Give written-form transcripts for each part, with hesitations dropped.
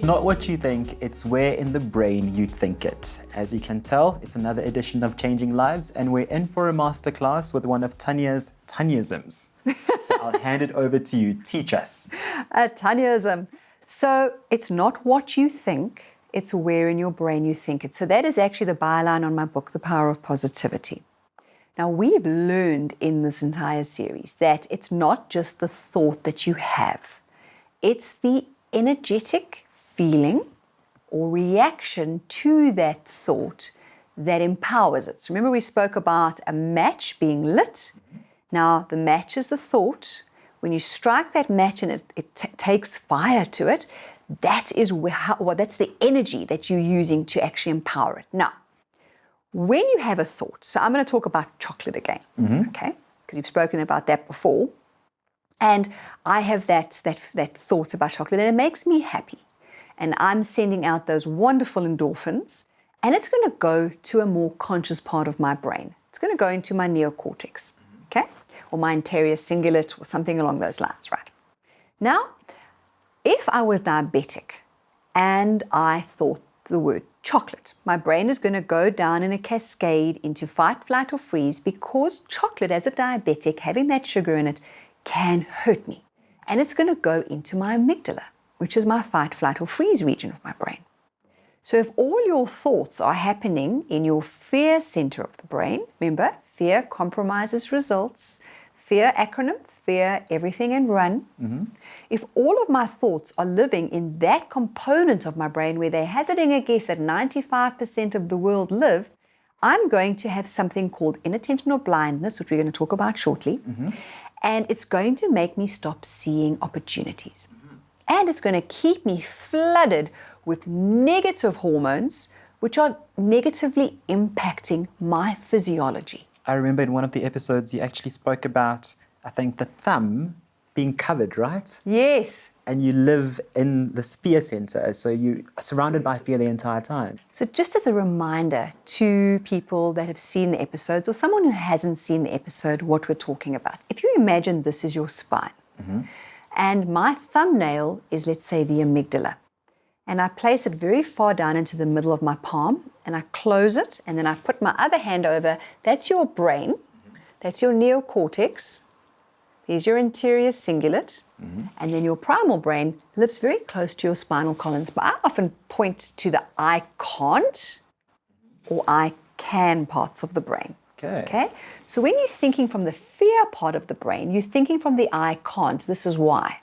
not what you think, it's where in the brain you think it. As you can tell, it's another edition of Changing Lives, and we're in for a masterclass with one of Tanya's Tanyisms. So I'll hand it over to you. Teach us. A Tanyism. So it's not what you think, it's where in your brain you think it. So that is actually the byline on my book, The Power of Positivity. Now, we've learned in this entire series that it's not just the thought that you have. It's the energetic feeling or reaction to that thought that empowers it. So remember we spoke about a match being lit. Now, the match is the thought. When you strike that match and it takes fire to it, that is that's the energy that you're using to actually empower it. Now, when you have a thought, so I'm going to talk about chocolate again, okay? Because you've spoken about that before. And I have that thought about chocolate, and it makes me happy. And I'm sending out those wonderful endorphins, and it's going to go to a more conscious part of my brain. It's going to go into my neocortex, okay? Or my anterior cingulate or something along those lines, right? Now, if I was diabetic and I thought the word chocolate, my brain is going to go down in a cascade into fight, flight, or freeze because chocolate, as a diabetic, having that sugar in it, can hurt me. And it's going to go into my amygdala, which is my fight, flight, or freeze region of my brain. So if all your thoughts are happening in your fear center of the brain, remember, fear compromises results, fear acronym, fear, everything, and run. If all of my thoughts are living in that component of my brain where they're hazarding a guess that 95% of the world live, I'm going to have something called inattentional blindness, which we're going to talk about shortly. And it's going to make me stop seeing opportunities. And it's going to keep me flooded with negative hormones, which are negatively impacting my physiology. I remember in one of the episodes you actually spoke about, I think, the thumb being covered, right? Yes. And you live in the fear center, so you are surrounded by fear the entire time. So just as a reminder to people that have seen the episodes or someone who hasn't seen the episode, what we're talking about. If you imagine this is your spine, and my thumbnail is, let's say, the amygdala, and I place it very far down into the middle of my palm, and I close it, and then I put my other hand over. That's your brain. That's your neocortex. There's your anterior cingulate. And then your primal brain lives very close to your spinal column. But I often point to the I can't or I can parts of the brain. Okay? So when you're thinking from the fear part of the brain, you're thinking from the I can't. This is why.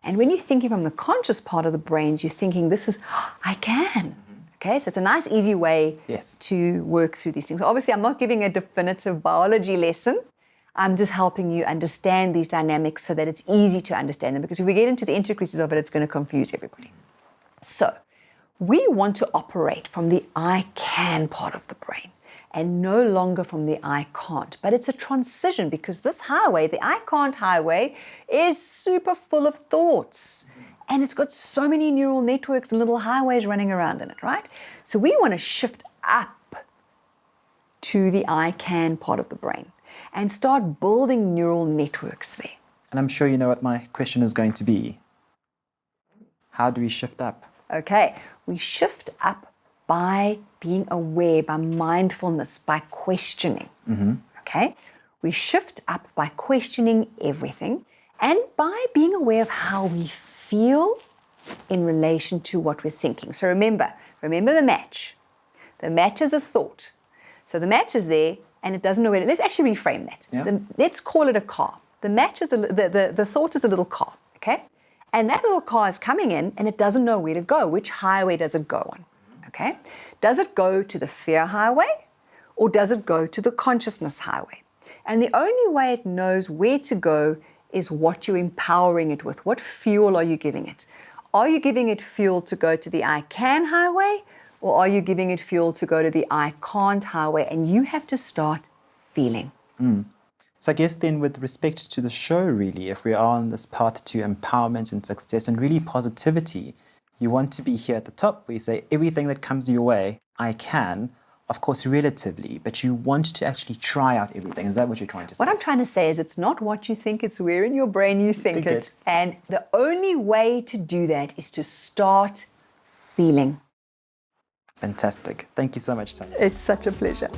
And when you're thinking from the conscious part of the brain, you're thinking, this is, I can. Okay, so it's a nice, easy way to work through these things. Obviously, I'm not giving a definitive biology lesson. I'm just helping you understand these dynamics so that it's easy to understand them. Because if we get into the intricacies of it, it's going to confuse everybody. So we want to operate from the I can part of the brain and no longer from the I can't. But it's a transition because this highway, the I can't highway, is super full of thoughts. And it's got so many neural networks and little highways running around in it, right? So we want to shift up to the I can part of the brain and start building neural networks there. And I'm sure you know what my question is going to be. How do we shift up? Okay, we shift up by being aware, by mindfulness, by questioning. Okay, we shift up by questioning everything and by being aware of how we feel in relation to what we're thinking. So remember the match. The match is a thought. So the match is there and it doesn't know where to. Let's actually reframe that. Let's call it a car. The match is the thought is a little car, okay? And that little car is coming in and it doesn't know where to go. Which highway does it go on? Okay? Does it go to the fear highway or does it go to the consciousness highway? And the only way it knows where to go is what you're empowering it with. What fuel are you giving it? Are you giving it fuel to go to the I can highway or are you giving it fuel to go to the I can't highway? And you have to start feeling. So I guess then with respect to the show, really, if we are on this path to empowerment and success and really positivity, you want to be here at the top where you say everything that comes your way, I can, of course, relatively, but you want to actually try out everything. Is that what you're trying to say? What I'm trying to say is it's not what you think, it's where in your brain you think it. And the only way to do that is to start feeling. Fantastic. Thank you so much, Tanya. It's such a pleasure.